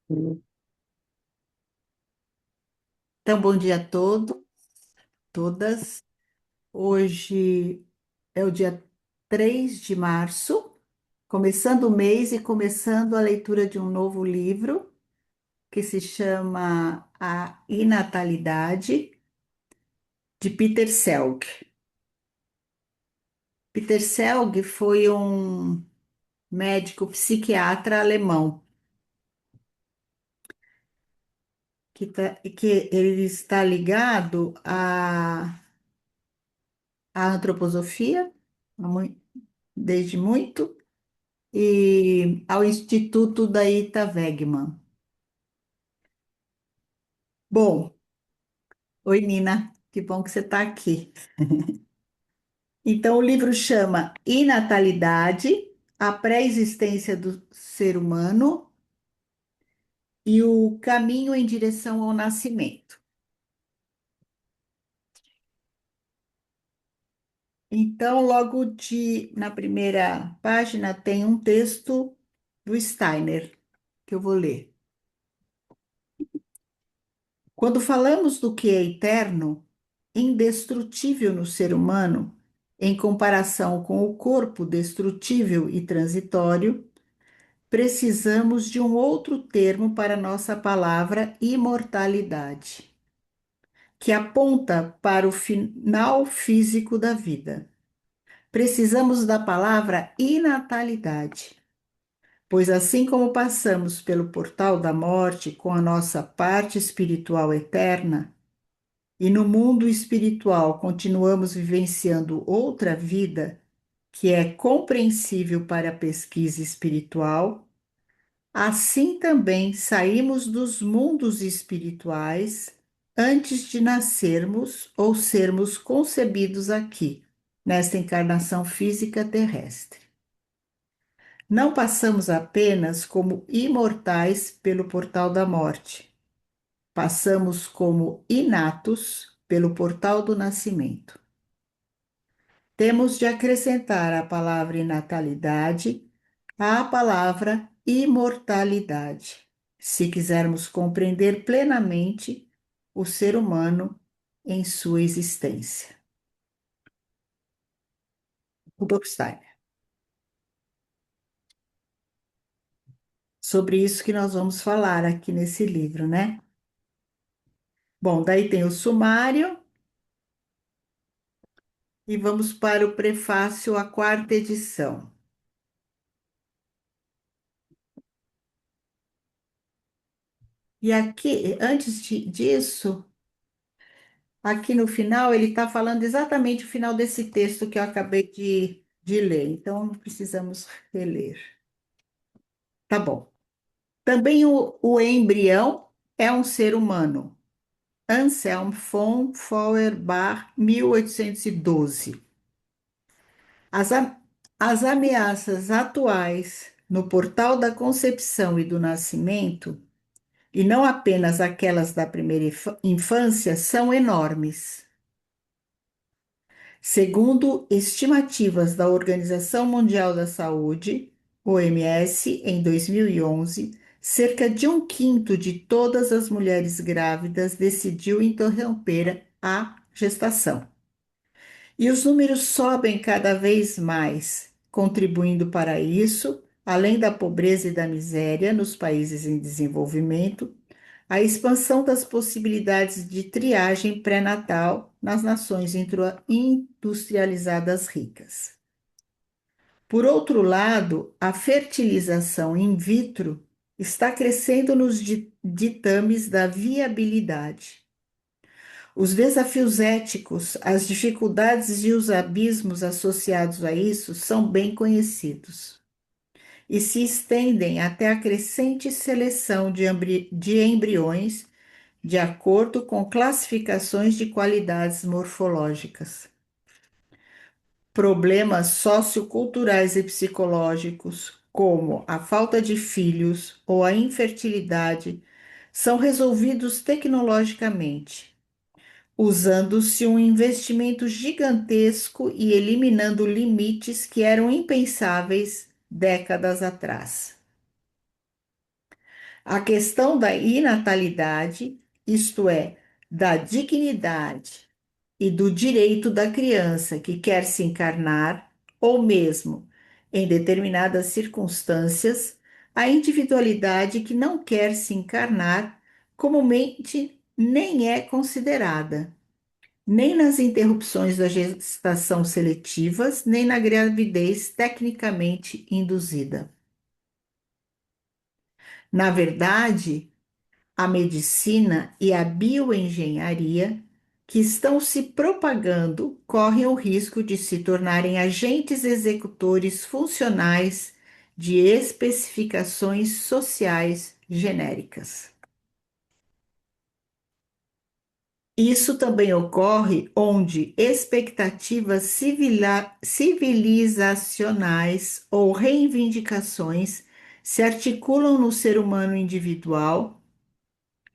Então, bom dia a todos, todas. Hoje é o dia 3 de março, começando o mês e começando a leitura de um novo livro que se chama A Inatalidade, de Peter Selg. Peter Selg foi um médico psiquiatra alemão que ele está ligado à antroposofia há desde muito e ao Instituto da Ita Wegman. Bom, oi Nina, que bom que você está aqui. Então, o livro chama Inatalidade, a pré-existência do ser humano e o caminho em direção ao nascimento. Então, na primeira página tem um texto do Steiner, que eu vou ler. Quando falamos do que é eterno, indestrutível no ser humano, em comparação com o corpo destrutível e transitório, precisamos de um outro termo para nossa palavra imortalidade, que aponta para o final físico da vida. Precisamos da palavra inatalidade, pois assim como passamos pelo portal da morte com a nossa parte espiritual eterna, e no mundo espiritual continuamos vivenciando outra vida que é compreensível para a pesquisa espiritual, assim também saímos dos mundos espirituais antes de nascermos ou sermos concebidos aqui, nesta encarnação física terrestre. Não passamos apenas como imortais pelo portal da morte, passamos como inatos pelo portal do nascimento. Temos de acrescentar a palavra inatalidade à palavra imortalidade, se quisermos compreender plenamente o ser humano em sua existência. Rudolf Steiner. Sobre isso que nós vamos falar aqui nesse livro, né? Bom, daí tem o sumário e vamos para o prefácio à quarta edição. E aqui, disso, aqui no final, ele está falando exatamente o final desse texto que eu acabei de ler, então não precisamos reler. Tá bom. Também o embrião é um ser humano. Anselm von Feuerbach, 1812. As, a- as ameaças atuais no portal da concepção e do nascimento, e não apenas aquelas da primeira infância, são enormes. Segundo estimativas da Organização Mundial da Saúde, OMS, em 2011, cerca de um quinto de todas as mulheres grávidas decidiu interromper a gestação. E os números sobem cada vez mais, contribuindo para isso, além da pobreza e da miséria nos países em desenvolvimento, a expansão das possibilidades de triagem pré-natal nas nações industrializadas ricas. Por outro lado, a fertilização in vitro está crescendo nos ditames da viabilidade. Os desafios éticos, as dificuldades e os abismos associados a isso são bem conhecidos e se estendem até a crescente seleção de embriões de acordo com classificações de qualidades morfológicas. Problemas socioculturais e psicológicos, como a falta de filhos ou a infertilidade, são resolvidos tecnologicamente, usando-se um investimento gigantesco e eliminando limites que eram impensáveis décadas atrás. A questão da inatalidade, isto é, da dignidade e do direito da criança que quer se encarnar, ou mesmo, em determinadas circunstâncias, a individualidade que não quer se encarnar, comumente nem é considerada, nem nas interrupções da gestação seletivas, nem na gravidez tecnicamente induzida. Na verdade, a medicina e a bioengenharia que estão se propagando correm o risco de se tornarem agentes executores funcionais de especificações sociais genéricas. Isso também ocorre onde expectativas civilizacionais ou reivindicações se articulam no ser humano individual.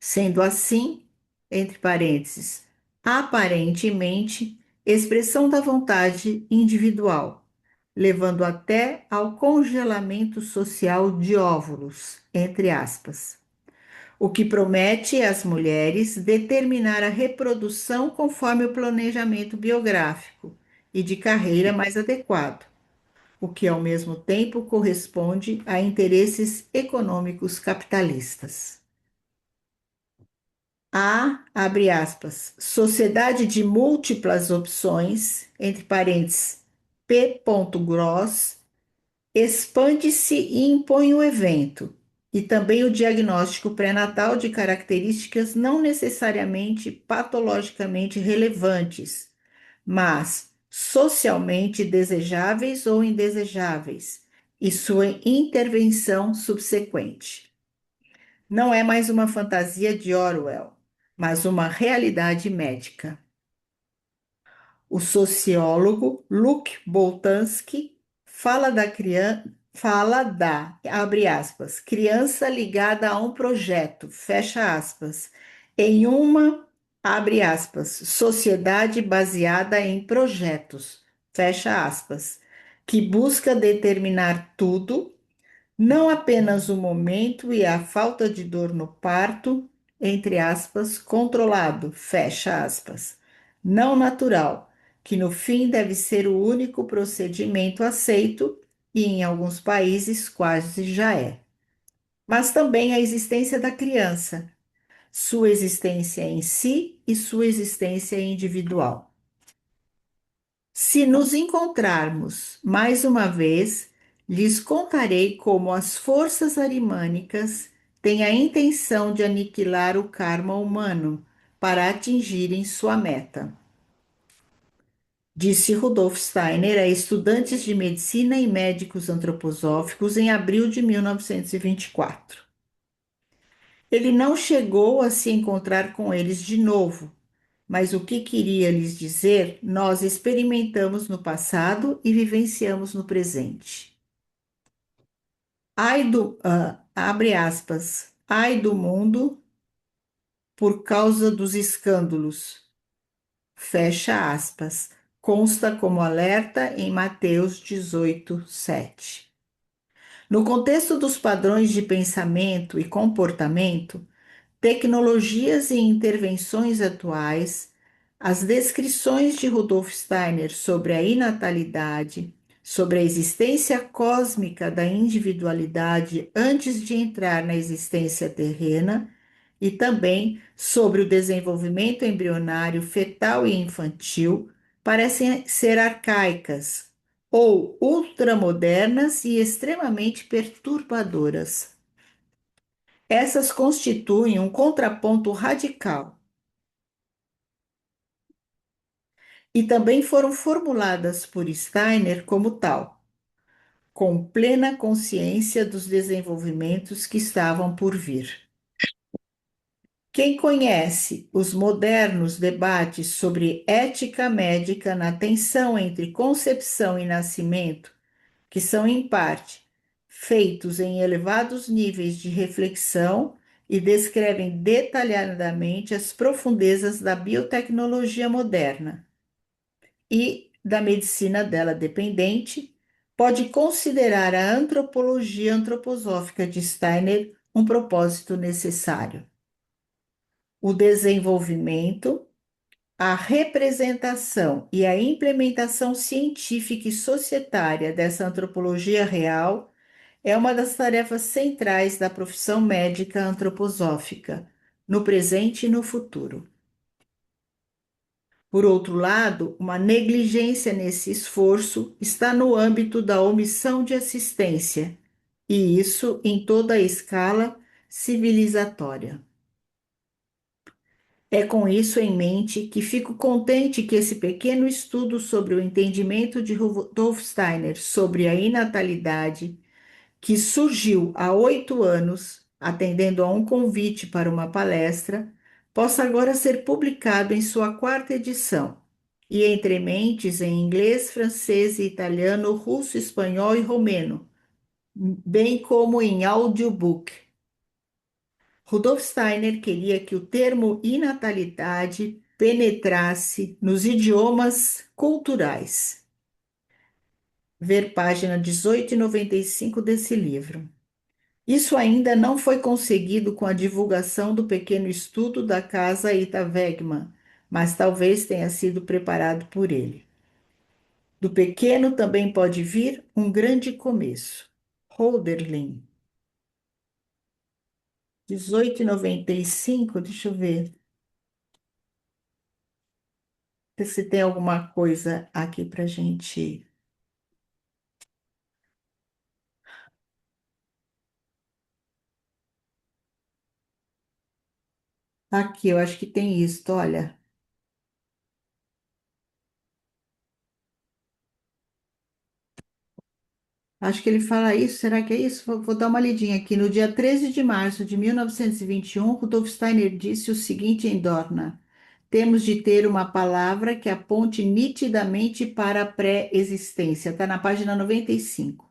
Sendo assim, entre parênteses, aparentemente, expressão da vontade individual, levando até ao congelamento social de óvulos, entre aspas, o que promete às mulheres determinar a reprodução conforme o planejamento biográfico e de carreira mais adequado, o que ao mesmo tempo corresponde a interesses econômicos capitalistas. A, abre aspas, sociedade de múltiplas opções, entre parênteses, P. Gross, expande-se e impõe o evento, e também o diagnóstico pré-natal de características não necessariamente patologicamente relevantes, mas socialmente desejáveis ou indesejáveis, e sua intervenção subsequente. Não é mais uma fantasia de Orwell, mas uma realidade médica. O sociólogo Luc Boltanski abre aspas, criança ligada a um projeto, fecha aspas, em uma, abre aspas, sociedade baseada em projetos, fecha aspas, que busca determinar tudo, não apenas o momento e a falta de dor no parto, entre aspas, controlado, fecha aspas, não natural, que no fim deve ser o único procedimento aceito e em alguns países quase já é. Mas também a existência da criança, sua existência em si e sua existência individual. Se nos encontrarmos mais uma vez, lhes contarei como as forças arimânicas têm a intenção de aniquilar o karma humano para atingirem sua meta. Disse Rudolf Steiner a estudantes de medicina e médicos antroposóficos em abril de 1924. Ele não chegou a se encontrar com eles de novo, mas o que queria lhes dizer, nós experimentamos no passado e vivenciamos no presente. Abre aspas, ai do mundo por causa dos escândalos, fecha aspas, consta como alerta em Mateus 18, 7. No contexto dos padrões de pensamento e comportamento, tecnologias e intervenções atuais, as descrições de Rudolf Steiner sobre a inatalidade, sobre a existência cósmica da individualidade antes de entrar na existência terrena, e também sobre o desenvolvimento embrionário fetal e infantil, parecem ser arcaicas ou ultramodernas e extremamente perturbadoras. Essas constituem um contraponto radical e também foram formuladas por Steiner como tal, com plena consciência dos desenvolvimentos que estavam por vir. Quem conhece os modernos debates sobre ética médica na tensão entre concepção e nascimento, que são, em parte, feitos em elevados níveis de reflexão e descrevem detalhadamente as profundezas da biotecnologia moderna e da medicina dela dependente, pode considerar a antropologia antroposófica de Steiner um propósito necessário. O desenvolvimento, a representação e a implementação científica e societária dessa antropologia real é uma das tarefas centrais da profissão médica antroposófica, no presente e no futuro. Por outro lado, uma negligência nesse esforço está no âmbito da omissão de assistência, e isso em toda a escala civilizatória. É com isso em mente que fico contente que esse pequeno estudo sobre o entendimento de Rudolf Steiner sobre a inatalidade, que surgiu há 8 anos, atendendo a um convite para uma palestra, possa agora ser publicado em sua quarta edição, e entre mentes em inglês, francês, italiano, russo, espanhol e romeno, bem como em audiobook. Rudolf Steiner queria que o termo inatalidade penetrasse nos idiomas culturais. Ver página 18 e 95 desse livro. Isso ainda não foi conseguido com a divulgação do pequeno estudo da casa Ita Wegman, mas talvez tenha sido preparado por ele. Do pequeno também pode vir um grande começo. Hölderlin, 1895, deixa eu ver se tem alguma coisa aqui para gente. Aqui, eu acho que tem isso, olha. Acho que ele fala isso, será que é isso? Vou dar uma lidinha aqui. No dia 13 de março de 1921, Rudolf Steiner disse o seguinte em Dorna: temos de ter uma palavra que aponte nitidamente para a pré-existência. Está na página 95.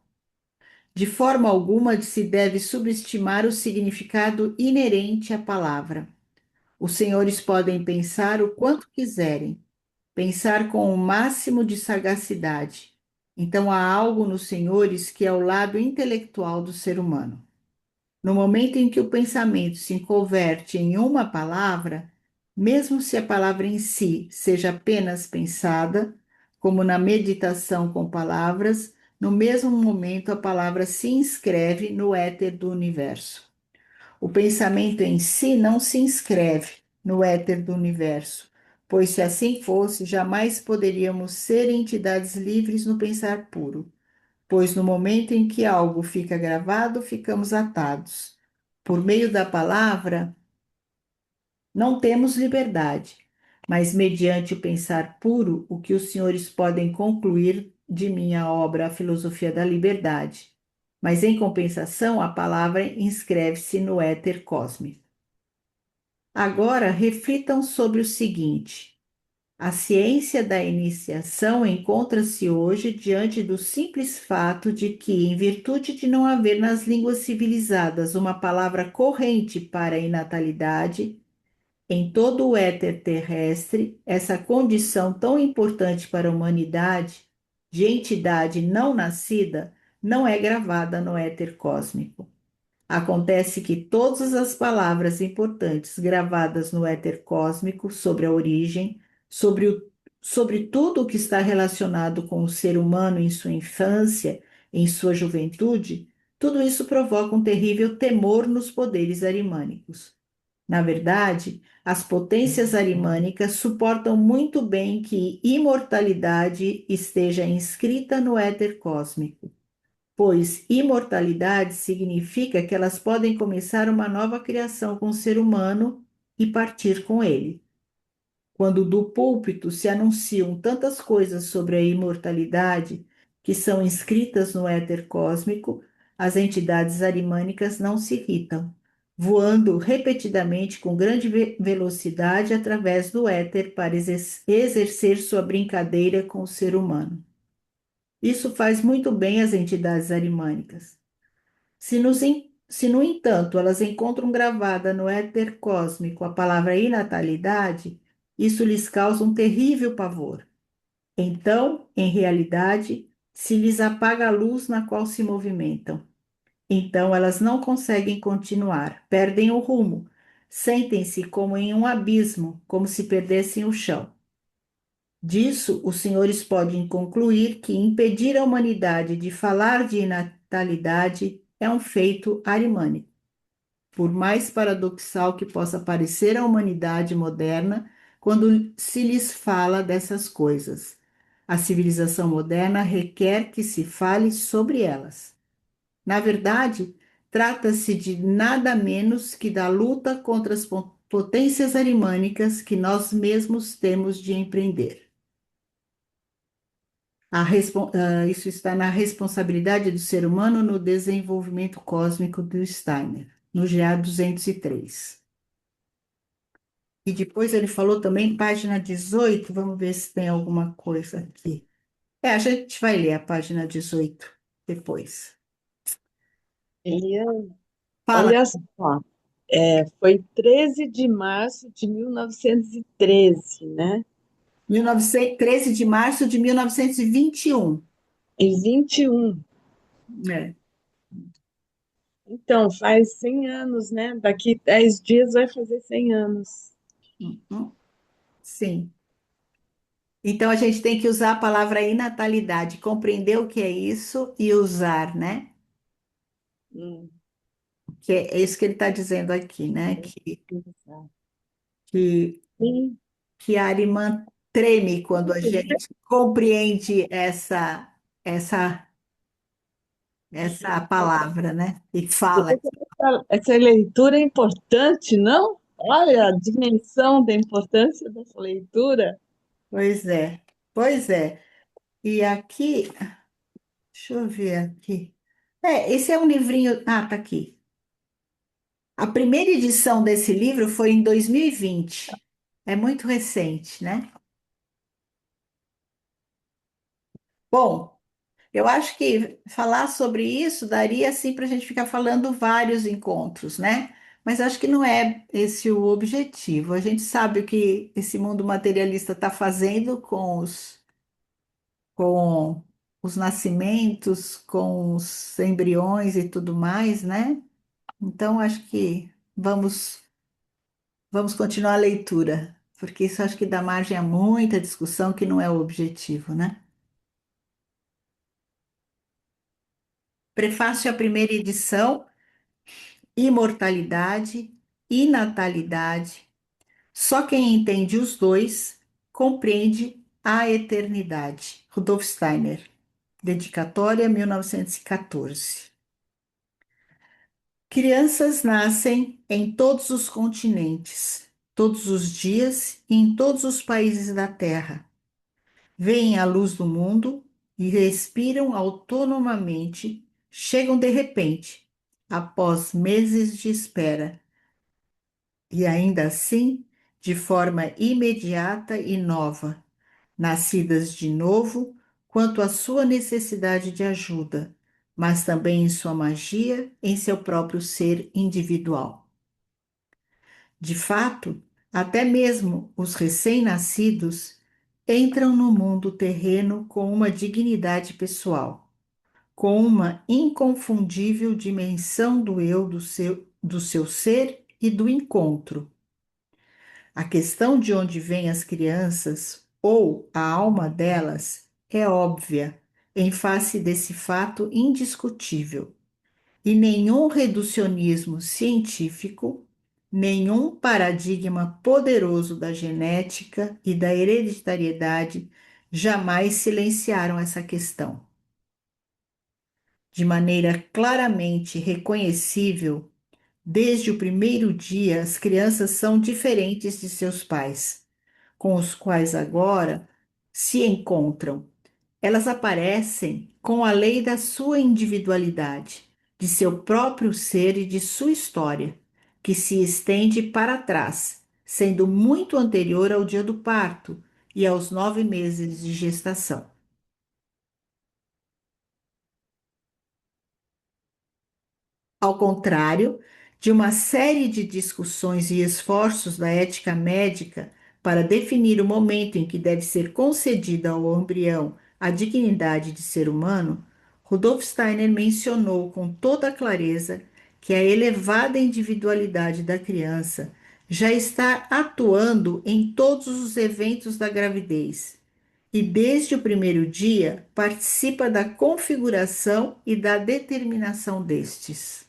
De forma alguma se deve subestimar o significado inerente à palavra. Os senhores podem pensar o quanto quiserem, pensar com o máximo de sagacidade. Então há algo nos senhores que é o lado intelectual do ser humano. No momento em que o pensamento se converte em uma palavra, mesmo se a palavra em si seja apenas pensada, como na meditação com palavras, no mesmo momento a palavra se inscreve no éter do universo. O pensamento em si não se inscreve no éter do universo, pois se assim fosse, jamais poderíamos ser entidades livres no pensar puro, pois no momento em que algo fica gravado, ficamos atados. Por meio da palavra, não temos liberdade, mas mediante o pensar puro, o que os senhores podem concluir de minha obra, A Filosofia da Liberdade. Mas em compensação, a palavra inscreve-se no éter cósmico. Agora reflitam sobre o seguinte: a ciência da iniciação encontra-se hoje diante do simples fato de que, em virtude de não haver nas línguas civilizadas uma palavra corrente para a inatalidade, em todo o éter terrestre, essa condição tão importante para a humanidade, de entidade não nascida, não é gravada no éter cósmico. Acontece que todas as palavras importantes gravadas no éter cósmico sobre a origem, sobre tudo o que está relacionado com o ser humano em sua infância, em sua juventude, tudo isso provoca um terrível temor nos poderes arimânicos. Na verdade, as potências arimânicas suportam muito bem que imortalidade esteja inscrita no éter cósmico, pois imortalidade significa que elas podem começar uma nova criação com o ser humano e partir com ele. Quando do púlpito se anunciam tantas coisas sobre a imortalidade que são inscritas no éter cósmico, as entidades arimânicas não se irritam, voando repetidamente com grande velocidade através do éter para exercer sua brincadeira com o ser humano. Isso faz muito bem às entidades arimânicas. Se, no entanto, elas encontram gravada no éter cósmico a palavra inatalidade, isso lhes causa um terrível pavor. Então, em realidade, se lhes apaga a luz na qual se movimentam. Então elas não conseguem continuar, perdem o rumo, sentem-se como em um abismo, como se perdessem o chão. Disso, os senhores podem concluir que impedir a humanidade de falar de natalidade é um feito arimânico. Por mais paradoxal que possa parecer a humanidade moderna quando se lhes fala dessas coisas, a civilização moderna requer que se fale sobre elas. Na verdade, trata-se de nada menos que da luta contra as potências arimânicas que nós mesmos temos de empreender. Isso está na responsabilidade do ser humano no desenvolvimento cósmico do Steiner, no GA 203. E depois ele falou também, página 18. Vamos ver se tem alguma coisa aqui. A gente vai ler a página 18 depois. Eliane, Fala, olha só, foi 13 de março de 1913, né? 1900, 13 de março de 1921. Em 21. É. Então, faz 100 anos, né? Daqui 10 dias vai fazer 100 anos. Uhum. Sim. Então a gente tem que usar a palavra inatalidade, compreender o que é isso e usar, né? Hum, Que é isso que ele está dizendo aqui, né? Que, sim, que a Arimã treme quando a gente compreende essa, essa palavra, né? E fala. essa leitura é importante, não? Olha a dimensão da importância dessa leitura. Pois é, pois é. E aqui, deixa eu ver aqui. Esse é um livrinho. Ah, tá aqui. A primeira edição desse livro foi em 2020. É muito recente, né? Bom, eu acho que falar sobre isso daria assim para a gente ficar falando vários encontros, né? Mas acho que não é esse o objetivo. A gente sabe o que esse mundo materialista está fazendo com os nascimentos, com os embriões e tudo mais, né? Então acho que vamos continuar a leitura, porque isso acho que dá margem a muita discussão que não é o objetivo, né? Prefácio à primeira edição. Imortalidade e natalidade. Só quem entende os dois compreende a eternidade. Rudolf Steiner, dedicatória 1914. Crianças nascem em todos os continentes, todos os dias e em todos os países da Terra. Veem a luz do mundo e respiram autonomamente, chegam de repente, após meses de espera e ainda assim, de forma imediata e nova, nascidas de novo, quanto à sua necessidade de ajuda, mas também em sua magia, em seu próprio ser individual. De fato, até mesmo os recém-nascidos entram no mundo terreno com uma dignidade pessoal, com uma inconfundível dimensão do eu, do seu ser e do encontro. A questão de onde vêm as crianças ou a alma delas é óbvia em face desse fato indiscutível, e nenhum reducionismo científico, nenhum paradigma poderoso da genética e da hereditariedade jamais silenciaram essa questão. De maneira claramente reconhecível, desde o primeiro dia, as crianças são diferentes de seus pais com os quais agora se encontram. Elas aparecem com a lei da sua individualidade, de seu próprio ser e de sua história, que se estende para trás, sendo muito anterior ao dia do parto e aos 9 meses de gestação. Ao contrário de uma série de discussões e esforços da ética médica para definir o momento em que deve ser concedida ao embrião a dignidade de ser humano, Rudolf Steiner mencionou com toda clareza que a elevada individualidade da criança já está atuando em todos os eventos da gravidez e, desde o primeiro dia, participa da configuração e da determinação destes.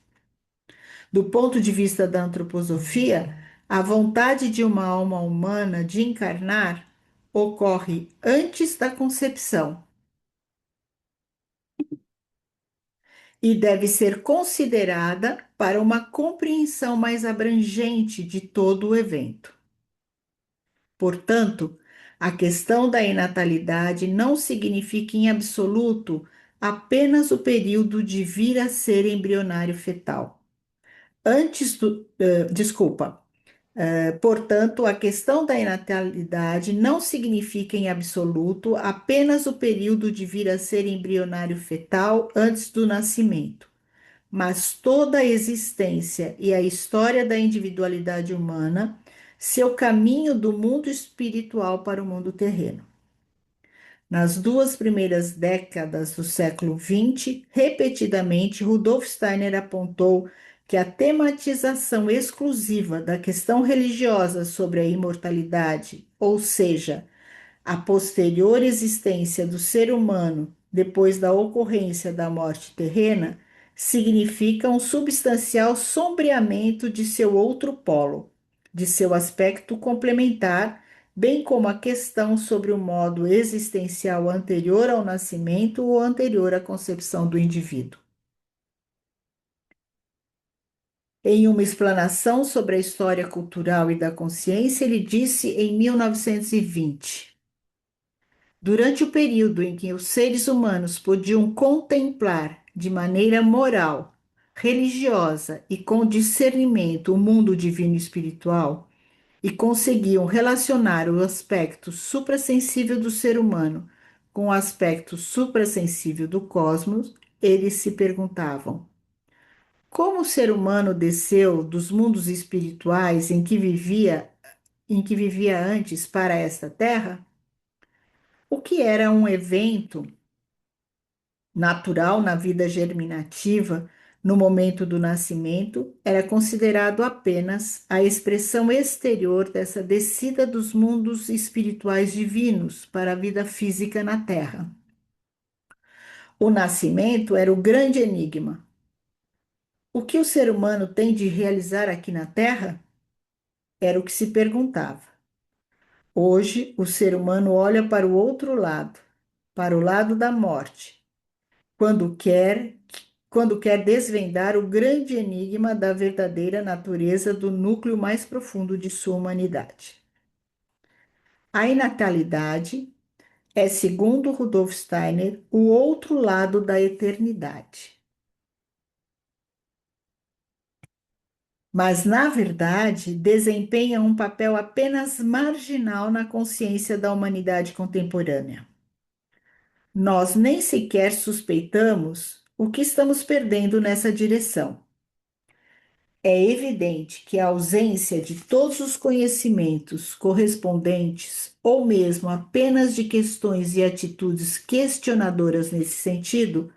Do ponto de vista da antroposofia, a vontade de uma alma humana de encarnar ocorre antes da concepção e deve ser considerada para uma compreensão mais abrangente de todo o evento. Portanto, a questão da enatalidade não significa em absoluto apenas o período de vir a ser embrionário fetal. Portanto, a questão da enatalidade não significa em absoluto apenas o período de vir a ser embrionário fetal antes do nascimento, mas toda a existência e a história da individualidade humana, seu caminho do mundo espiritual para o mundo terreno. Nas duas primeiras décadas do século XX, repetidamente, Rudolf Steiner apontou que a tematização exclusiva da questão religiosa sobre a imortalidade, ou seja, a posterior existência do ser humano depois da ocorrência da morte terrena, significa um substancial sombreamento de seu outro polo, de seu aspecto complementar, bem como a questão sobre o modo existencial anterior ao nascimento ou anterior à concepção do indivíduo. Em uma explanação sobre a história cultural e da consciência, ele disse em 1920: durante o período em que os seres humanos podiam contemplar de maneira moral, religiosa e com discernimento o mundo divino e espiritual, e conseguiam relacionar o aspecto suprassensível do ser humano com o aspecto suprassensível do cosmos, eles se perguntavam: como o ser humano desceu dos mundos espirituais em que vivia antes para esta terra? O que era um evento natural na vida germinativa no momento do nascimento era considerado apenas a expressão exterior dessa descida dos mundos espirituais divinos para a vida física na Terra. O nascimento era o grande enigma. O que o ser humano tem de realizar aqui na Terra? Era o que se perguntava. Hoje, o ser humano olha para o outro lado, para o lado da morte, quando quer desvendar o grande enigma da verdadeira natureza do núcleo mais profundo de sua humanidade. A inatalidade é, segundo Rudolf Steiner, o outro lado da eternidade. Mas, na verdade, desempenha um papel apenas marginal na consciência da humanidade contemporânea. Nós nem sequer suspeitamos o que estamos perdendo nessa direção. É evidente que a ausência de todos os conhecimentos correspondentes, ou mesmo apenas de questões e atitudes questionadoras nesse sentido,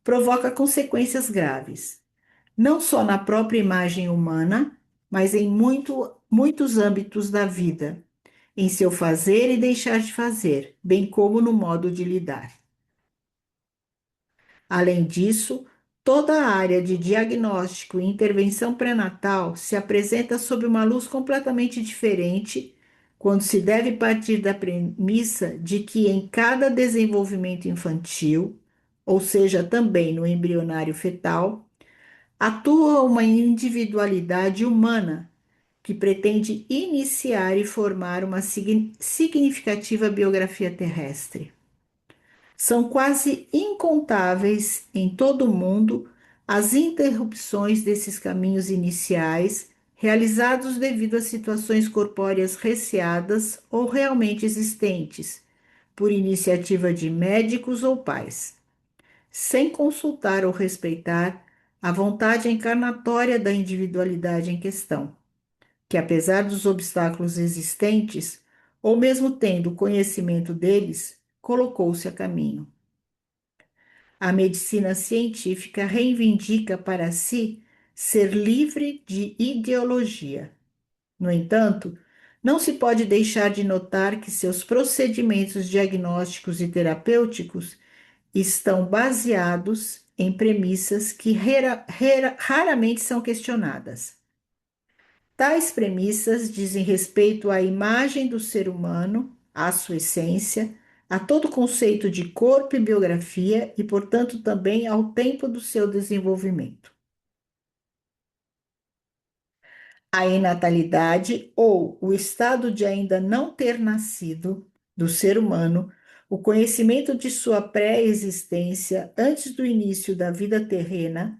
provoca consequências graves, não só na própria imagem humana, mas em muitos âmbitos da vida, em seu fazer e deixar de fazer, bem como no modo de lidar. Além disso, toda a área de diagnóstico e intervenção pré-natal se apresenta sob uma luz completamente diferente quando se deve partir da premissa de que em cada desenvolvimento infantil, ou seja, também no embrionário fetal, atua uma individualidade humana que pretende iniciar e formar uma significativa biografia terrestre. São quase incontáveis em todo o mundo as interrupções desses caminhos iniciais realizados devido a situações corpóreas receadas ou realmente existentes, por iniciativa de médicos ou pais, sem consultar ou respeitar a vontade encarnatória da individualidade em questão, que apesar dos obstáculos existentes, ou mesmo tendo conhecimento deles, colocou-se a caminho. A medicina científica reivindica para si ser livre de ideologia. No entanto, não se pode deixar de notar que seus procedimentos diagnósticos e terapêuticos estão baseados em premissas que raramente são questionadas. Tais premissas dizem respeito à imagem do ser humano, à sua essência, a todo conceito de corpo e biografia e, portanto, também ao tempo do seu desenvolvimento. A enatalidade ou o estado de ainda não ter nascido do ser humano, o conhecimento de sua pré-existência antes do início da vida terrena,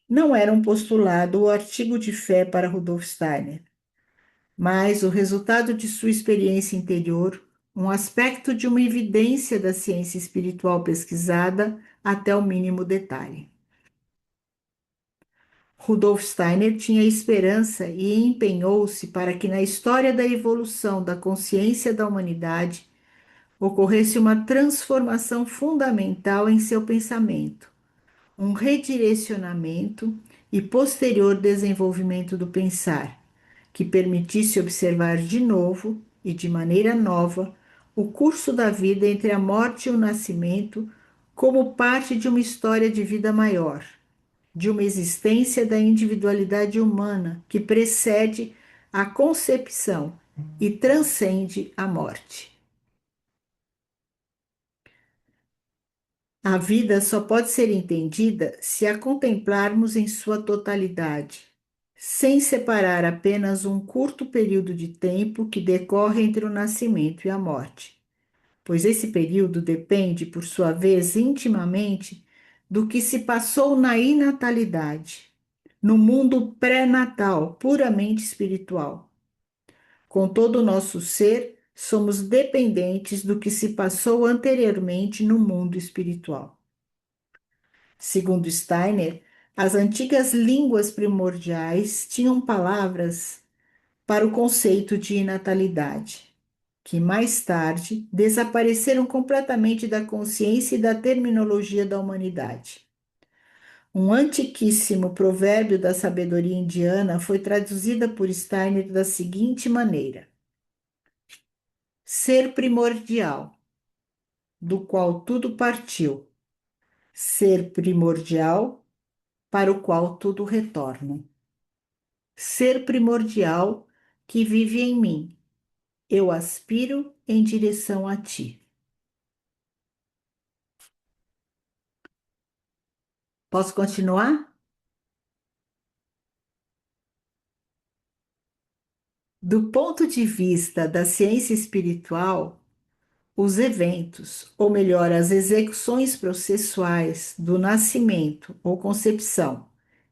não era um postulado ou artigo de fé para Rudolf Steiner, mas o resultado de sua experiência interior, um aspecto de uma evidência da ciência espiritual pesquisada até o mínimo detalhe. Rudolf Steiner tinha esperança e empenhou-se para que na história da evolução da consciência da humanidade ocorresse uma transformação fundamental em seu pensamento, um redirecionamento e posterior desenvolvimento do pensar, que permitisse observar de novo e de maneira nova o curso da vida entre a morte e o nascimento como parte de uma história de vida maior, de uma existência da individualidade humana que precede a concepção e transcende a morte. A vida só pode ser entendida se a contemplarmos em sua totalidade, sem separar apenas um curto período de tempo que decorre entre o nascimento e a morte, pois esse período depende, por sua vez, intimamente do que se passou na inatalidade, no mundo pré-natal, puramente espiritual. Com todo o nosso ser, somos dependentes do que se passou anteriormente no mundo espiritual. Segundo Steiner, as antigas línguas primordiais tinham palavras para o conceito de inatalidade, que mais tarde desapareceram completamente da consciência e da terminologia da humanidade. Um antiquíssimo provérbio da sabedoria indiana foi traduzida por Steiner da seguinte maneira: ser primordial, do qual tudo partiu, ser primordial, para o qual tudo retorna. Ser primordial que vive em mim, eu aspiro em direção a ti. Posso continuar? Do ponto de vista da ciência espiritual, os eventos, ou melhor, as execuções processuais do nascimento ou concepção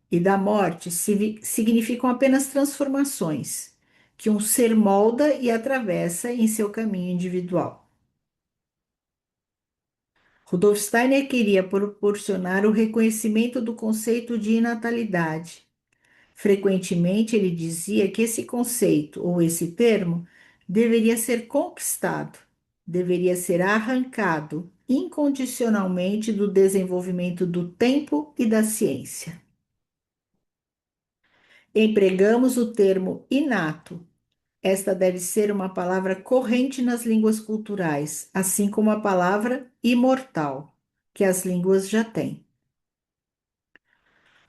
e da morte significam apenas transformações que um ser molda e atravessa em seu caminho individual. Rudolf Steiner queria proporcionar o reconhecimento do conceito de inatalidade. Frequentemente ele dizia que esse conceito ou esse termo deveria ser conquistado, deveria ser arrancado incondicionalmente do desenvolvimento do tempo e da ciência. Empregamos o termo inato. Esta deve ser uma palavra corrente nas línguas culturais, assim como a palavra imortal, que as línguas já têm.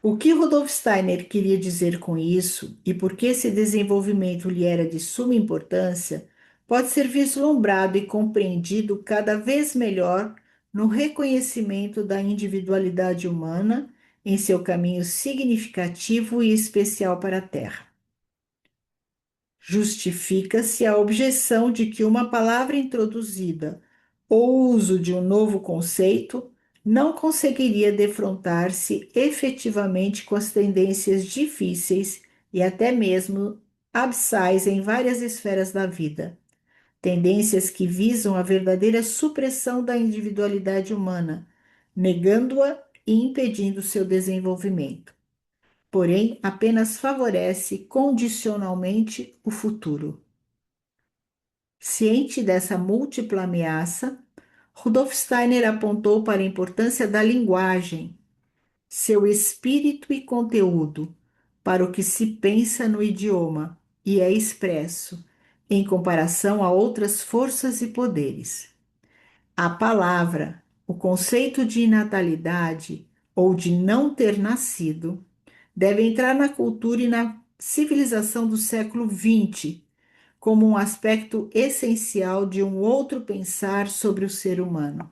O que Rudolf Steiner queria dizer com isso e por que esse desenvolvimento lhe era de suma importância pode ser vislumbrado e compreendido cada vez melhor no reconhecimento da individualidade humana em seu caminho significativo e especial para a Terra. Justifica-se a objeção de que uma palavra introduzida ou o uso de um novo conceito não conseguiria defrontar-se efetivamente com as tendências difíceis e até mesmo abissais em várias esferas da vida, tendências que visam a verdadeira supressão da individualidade humana, negando-a e impedindo seu desenvolvimento. Porém, apenas favorece condicionalmente o futuro. Ciente dessa múltipla ameaça, Rudolf Steiner apontou para a importância da linguagem, seu espírito e conteúdo, para o que se pensa no idioma e é expresso, em comparação a outras forças e poderes. A palavra, o conceito de natalidade ou de não ter nascido, deve entrar na cultura e na civilização do século XX como um aspecto essencial de um outro pensar sobre o ser humano.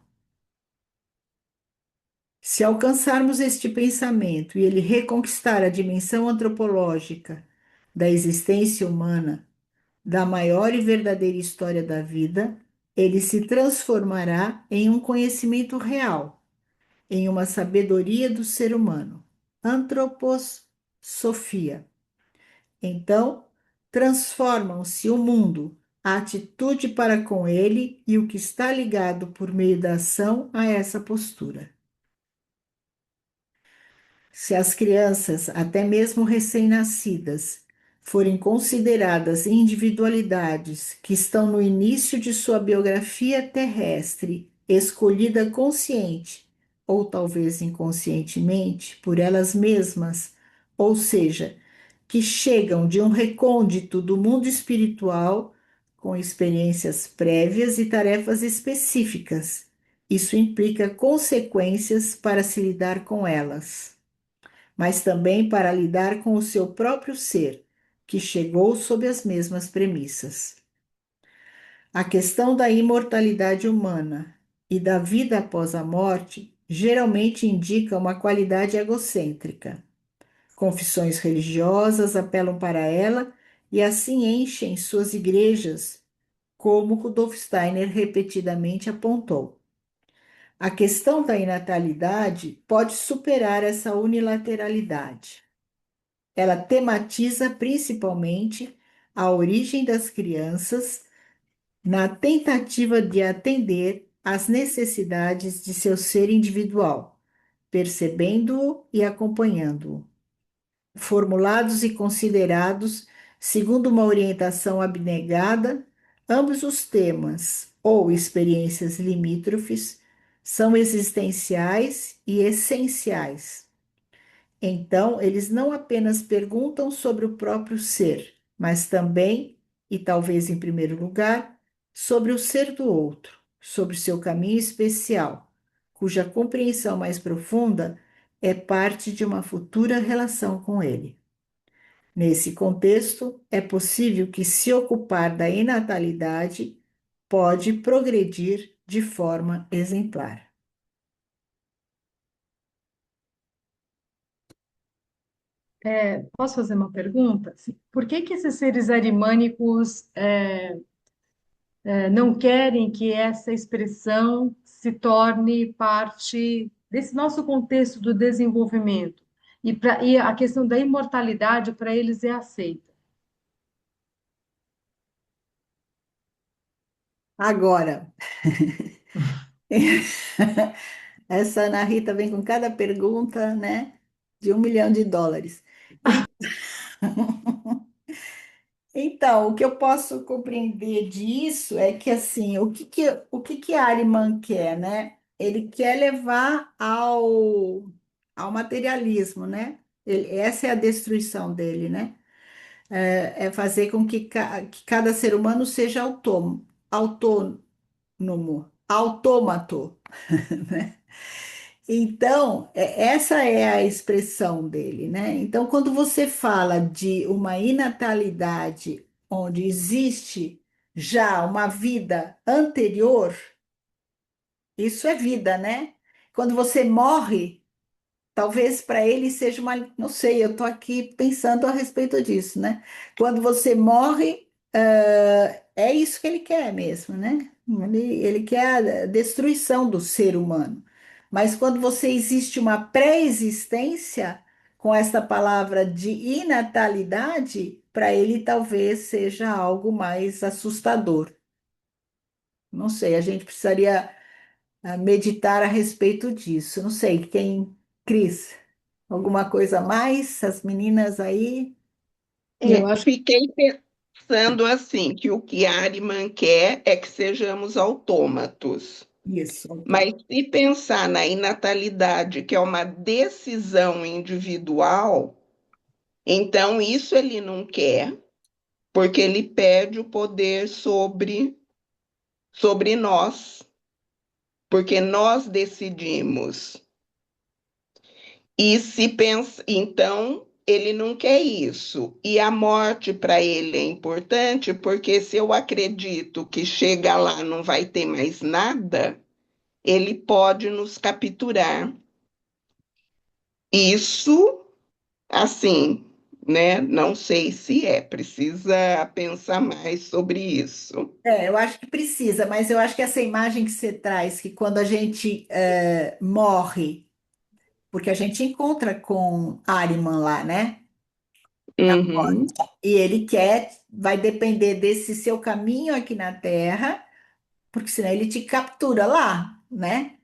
Se alcançarmos este pensamento e ele reconquistar a dimensão antropológica da existência humana, da maior e verdadeira história da vida, ele se transformará em um conhecimento real, em uma sabedoria do ser humano. Antroposofia. Então, transformam-se o mundo, a atitude para com ele e o que está ligado por meio da ação a essa postura. Se as crianças, até mesmo recém-nascidas, forem consideradas individualidades que estão no início de sua biografia terrestre, escolhida consciente ou talvez inconscientemente por elas mesmas, ou seja, que chegam de um recôndito do mundo espiritual com experiências prévias e tarefas específicas. Isso implica consequências para se lidar com elas, mas também para lidar com o seu próprio ser, que chegou sob as mesmas premissas. A questão da imortalidade humana e da vida após a morte geralmente indica uma qualidade egocêntrica. Confissões religiosas apelam para ela e assim enchem suas igrejas, como Rudolf Steiner repetidamente apontou. A questão da inatalidade pode superar essa unilateralidade. Ela tematiza principalmente a origem das crianças na tentativa de atender às necessidades de seu ser individual, percebendo-o e acompanhando-o. Formulados e considerados segundo uma orientação abnegada, ambos os temas ou experiências limítrofes são existenciais e essenciais. Então, eles não apenas perguntam sobre o próprio ser, mas também, e talvez em primeiro lugar, sobre o ser do outro, sobre seu caminho especial, cuja compreensão mais profunda é parte de uma futura relação com ele. Nesse contexto, é possível que se ocupar da enatalidade pode progredir de forma exemplar. Posso fazer uma pergunta? Por que que esses seres arimânicos não querem que essa expressão se torne parte desse nosso contexto do desenvolvimento? E a questão da imortalidade para eles é aceita. Agora, essa Ana Rita vem com cada pergunta, né, de US$ 1 milhão. Então, o que eu posso compreender disso é que, assim, o que Ariman quer, né? Ele quer levar ao materialismo, né? Essa é a destruição dele, né? É fazer com que cada ser humano seja autônomo, autômato, né? Então, essa é a expressão dele, né? Então, quando você fala de uma inatalidade onde existe já uma vida anterior, isso é vida, né? Quando você morre, talvez para ele seja uma, não sei, eu estou aqui pensando a respeito disso, né? Quando você morre, é isso que ele quer mesmo, né? Ele quer a destruição do ser humano. Mas quando você existe uma pré-existência, com essa palavra de inatalidade, para ele talvez seja algo mais assustador. Não sei, a gente precisaria meditar a respeito disso. Não sei, Cris, alguma coisa a mais? As meninas aí? Eu Eu acho fiquei pensando assim, que o que Ariman quer é que sejamos autômatos. Isso, ok. Mas se pensar na inatalidade, que é uma decisão individual, então isso ele não quer, porque ele perde o poder sobre nós, porque nós decidimos. E se pensa, então ele não quer isso. E a morte para ele é importante, porque se eu acredito que chega lá não vai ter mais nada, ele pode nos capturar. Isso, assim, né? Não sei se precisa pensar mais sobre isso. Eu acho que precisa, mas eu acho que essa imagem que você traz, que quando a gente morre, porque a gente encontra com Ariman lá, né? Uhum. E ele quer, vai depender desse seu caminho aqui na Terra, porque senão ele te captura lá, né?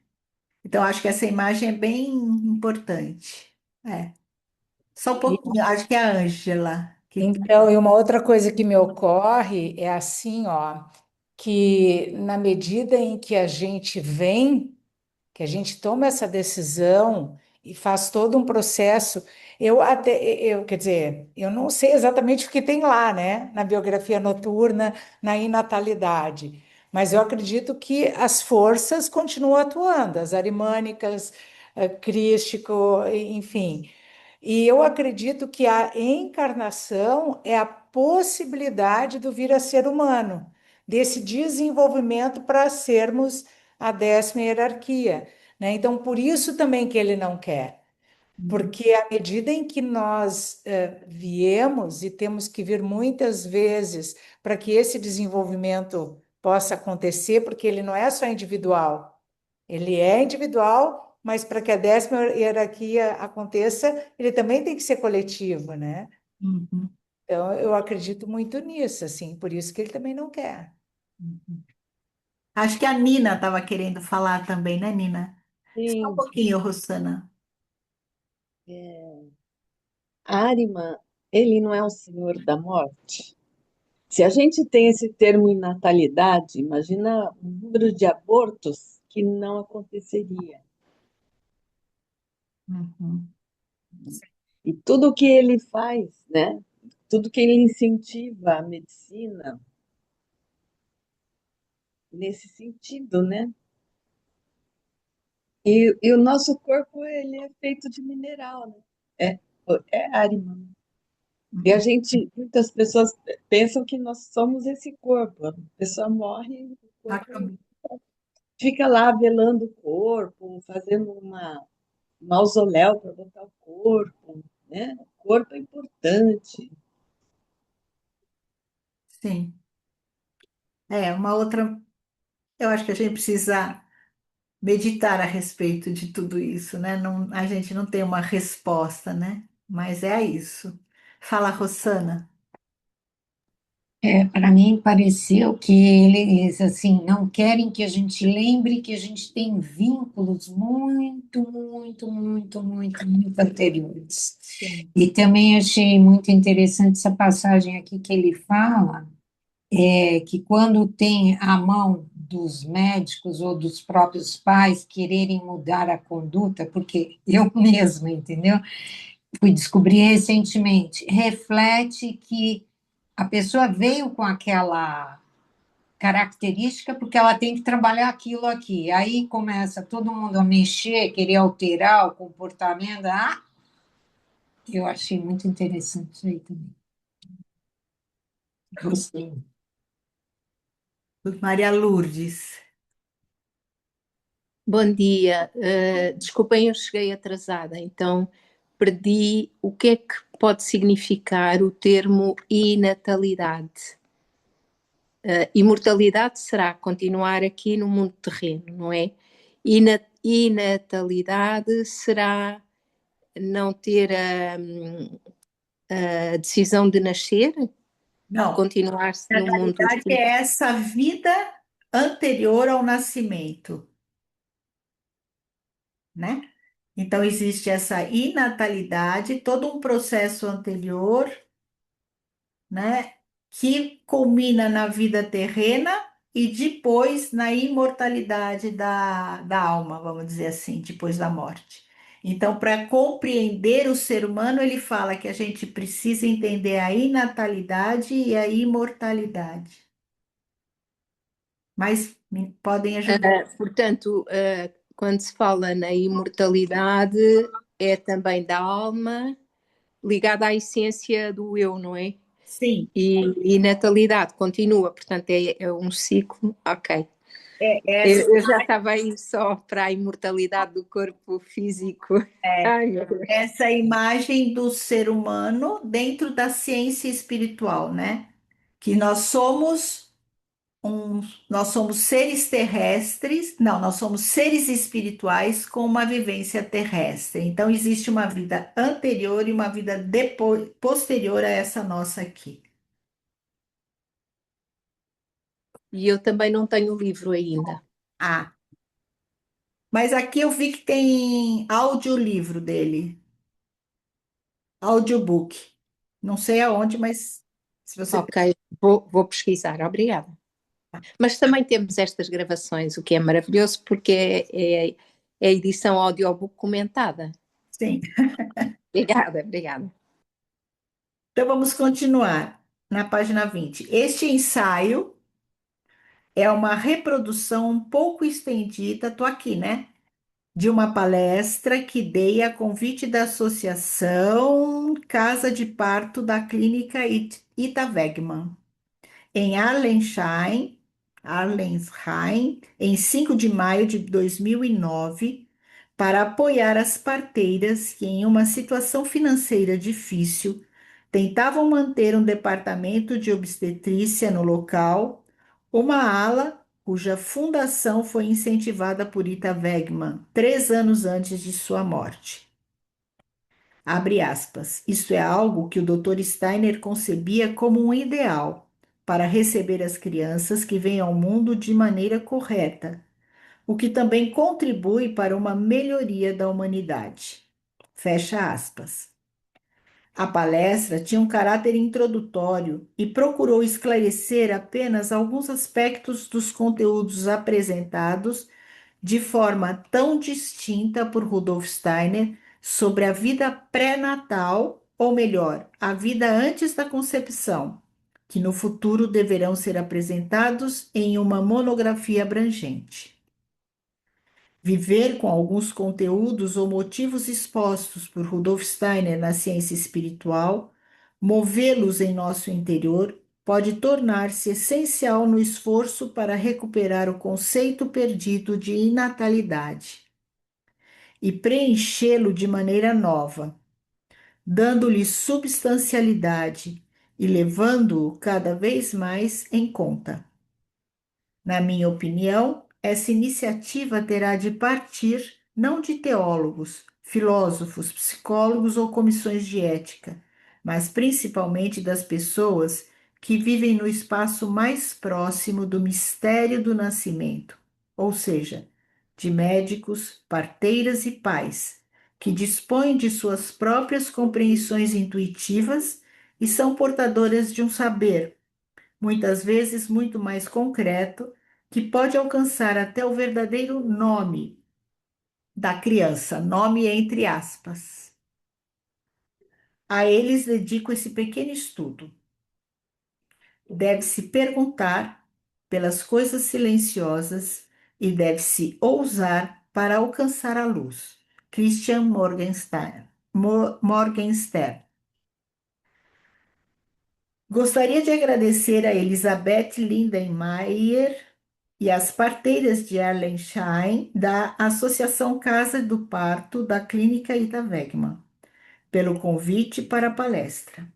Então acho que essa imagem é bem importante. É. Só um pouquinho, acho que é a Ângela que Então, e uma outra coisa que me ocorre é assim, ó, que na medida em que a gente vem, que a gente toma essa decisão e faz todo um processo, quer dizer, eu não sei exatamente o que tem lá, né, na biografia noturna, na inatalidade, mas eu acredito que as forças continuam atuando, as arimânicas, crístico, enfim. E eu acredito que a encarnação é a possibilidade do vir a ser humano, desse desenvolvimento para sermos a 10ª hierarquia, né? Então, por isso também que ele não quer, porque à medida em que nós viemos e temos que vir muitas vezes para que esse desenvolvimento possa acontecer, porque ele não é só individual, ele é individual, mas para que a 10ª hierarquia aconteça, ele também tem que ser coletivo, né? Uhum, Então, eu acredito muito nisso, assim, por isso que ele também não quer. uhum. Acho que a Nina estava querendo falar também, né, Nina? Só um Sim, pouquinho, Rosana. Ariman, ele não é o senhor da morte? Se a gente tem esse termo inatalidade, imagina o número de abortos que não aconteceria. Uhum. E tudo que ele faz, né? Tudo que ele incentiva a medicina nesse sentido, né? E o nosso corpo, ele é feito de mineral, né? É, é Ariman. E a Uhum. gente, muitas pessoas pensam que nós somos esse corpo. A pessoa morre, o corpo Acabei. fica lá velando o corpo, fazendo um mausoléu para botar o corpo, né? O corpo é importante. Sim. Uma outra. Eu acho que a gente precisa meditar a respeito de tudo isso, né? Não, a gente não tem uma resposta, né? Mas é isso. Fala, Rosana. Para mim pareceu que eles assim não querem que a gente lembre que a gente tem vínculos muito, muito, muito, muito, muito anteriores. Sim. E também achei muito interessante essa passagem aqui que ele fala, que quando tem a mão dos médicos ou dos próprios pais quererem mudar a conduta, porque eu mesma, entendeu? Fui descobrir recentemente, reflete que a pessoa veio com aquela característica porque ela tem que trabalhar aquilo aqui. Aí começa todo mundo a mexer, querer alterar o comportamento. Eu achei muito interessante isso aí também. Gostei. Maria Lourdes. Bom dia. Desculpem, eu cheguei atrasada, então perdi o que é que pode significar o termo inatalidade. Imortalidade será continuar aqui no mundo terreno, não é? Inatalidade será não ter a decisão de nascer, Não, continuar-se na no mundo. realidade é essa vida anterior ao nascimento, né? Então existe essa inatalidade, todo um processo anterior, né? Que culmina na vida terrena e depois na imortalidade da alma, vamos dizer assim, depois da morte. Então, para compreender o ser humano, ele fala que a gente precisa entender a inatalidade e a imortalidade. Mas podem ajudar. Portanto, quando se fala na imortalidade, é também da alma ligada à essência do eu, não é? Sim, E natalidade continua, portanto, é um ciclo. Ok. essa Eu já estava aí só para a imortalidade do corpo físico. é Ai, meu Deus. essa imagem do ser humano dentro da ciência espiritual, né? Que nós somos seres terrestres, não, nós somos seres espirituais com uma vivência terrestre. Então existe uma vida anterior e uma vida depois, posterior a essa nossa aqui. E eu também não tenho o livro ainda. Ah, mas aqui eu vi que tem audiolivro dele, audiobook. Não sei aonde, mas se você. Ok, vou pesquisar, obrigada. Mas também temos estas gravações, o que é maravilhoso, porque é a edição audiobook comentada. Sim. Obrigada, obrigada. Então vamos continuar na página 20. Este ensaio é uma reprodução um pouco estendida, estou aqui, né? De uma palestra que dei a convite da Associação Casa de Parto da Clínica Ita Wegman, em Arlensheim, em 5 de maio de 2009, para apoiar as parteiras que, em uma situação financeira difícil, tentavam manter um departamento de obstetrícia no local, uma ala cuja fundação foi incentivada por Ita Wegman 3 anos antes de sua morte. Abre aspas. Isto é algo que o Dr. Steiner concebia como um ideal para receber as crianças que vêm ao mundo de maneira correta, o que também contribui para uma melhoria da humanidade. Fecha aspas. A palestra tinha um caráter introdutório e procurou esclarecer apenas alguns aspectos dos conteúdos apresentados de forma tão distinta por Rudolf Steiner sobre a vida pré-natal, ou melhor, a vida antes da concepção, que no futuro deverão ser apresentados em uma monografia abrangente. Viver com alguns conteúdos ou motivos expostos por Rudolf Steiner na ciência espiritual, movê-los em nosso interior, pode tornar-se essencial no esforço para recuperar o conceito perdido de inatalidade e preenchê-lo de maneira nova, dando-lhe substancialidade e levando-o cada vez mais em conta. Na minha opinião, essa iniciativa terá de partir não de teólogos, filósofos, psicólogos ou comissões de ética, mas principalmente das pessoas que vivem no espaço mais próximo do mistério do nascimento, ou seja, de médicos, parteiras e pais, que dispõem de suas próprias compreensões intuitivas e são portadoras de um saber muitas vezes muito mais concreto, que pode alcançar até o verdadeiro nome da criança, nome entre aspas. A eles dedico esse pequeno estudo. Deve-se perguntar pelas coisas silenciosas e deve-se ousar para alcançar a luz. Christian Morgenstern. Morgenstern. Gostaria de agradecer a Elizabeth Lindenmayer e as parteiras de Erlenschein da Associação Casa do Parto da Clínica Ita Wegman pelo convite para a palestra.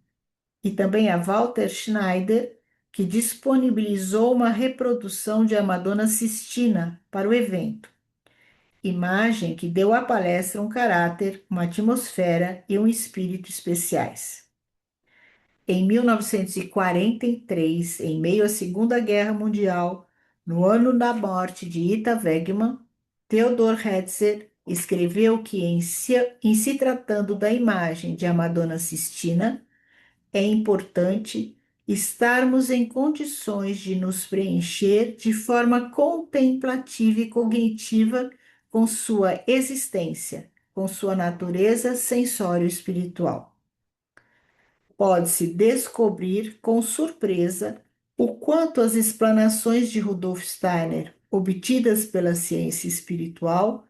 E também a Walter Schneider, que disponibilizou uma reprodução de A Madonna Sistina para o evento. Imagem que deu à palestra um caráter, uma atmosfera e um espírito especiais. Em 1943, em meio à Segunda Guerra Mundial, no ano da morte de Ita Wegman, Theodor Herzl escreveu que, em se tratando da imagem de A Madonna Sistina, é importante estarmos em condições de nos preencher de forma contemplativa e cognitiva com sua existência, com sua natureza sensório-espiritual. Pode-se descobrir com surpresa o quanto as explanações de Rudolf Steiner, obtidas pela ciência espiritual,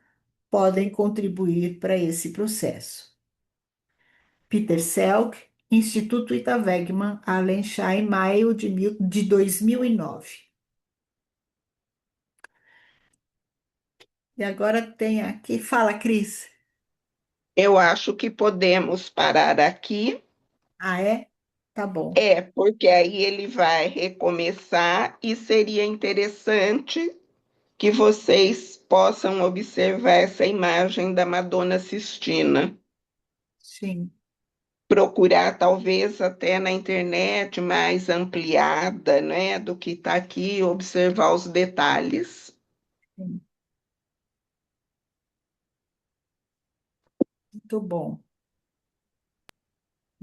podem contribuir para esse processo. Peter Selk, Instituto Ita Wegman, Arlensheim, maio de 2009. E agora tem aqui, fala, Cris. Eu acho que podemos parar aqui. Ah, é? Tá bom. Porque aí ele vai recomeçar e seria interessante que vocês possam observar essa imagem da Madonna Sistina. Sim. Procurar talvez até na internet mais ampliada, né, do que está aqui, observar os detalhes. Sim. Muito bom.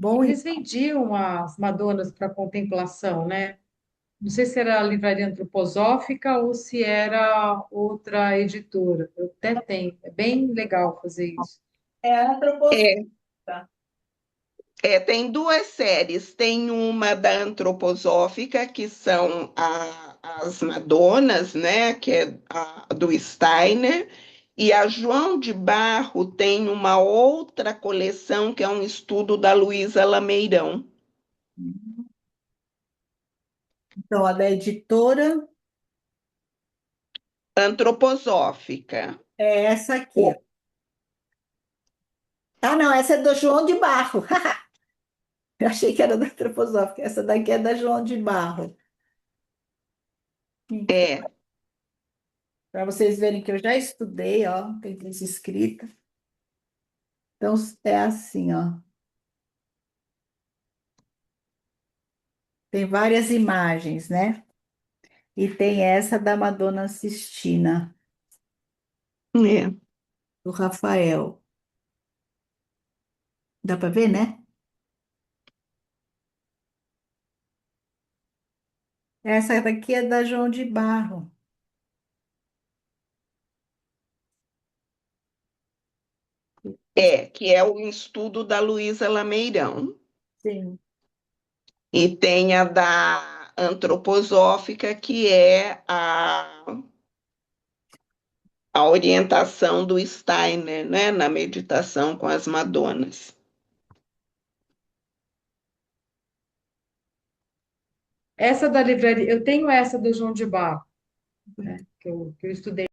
Bom, Eles vendiam as Madonas para contemplação, né? Não sei se era a Livraria Antroposófica ou se era outra editora. Eu até tenho. É bem legal fazer isso. é a antroposófica. É, tem duas séries. Tem uma da antroposófica, que são as Madonas, né, que é do Steiner, e a João de Barro tem uma outra coleção, que é um estudo da Luísa Lameirão. Então, a da editora Antroposófica. é essa aqui, ó. Ah, não, essa é do João de Barro. Eu achei que era da antroposófica. Essa daqui é da João de Barro. É, Para vocês verem que eu já estudei, ó, tem isso escrita. Então, é assim, ó. Tem várias imagens, né? E tem essa da Madonna Sistina, é, do Rafael. Dá para ver, né? Essa daqui é da João de Barro. que é o estudo da Luísa Lameirão. Sim. E tem a da antroposófica, que é a orientação do Steiner, né, na meditação com as Madonas. Essa da livraria, eu tenho essa do João de Barro, né, que eu estudei.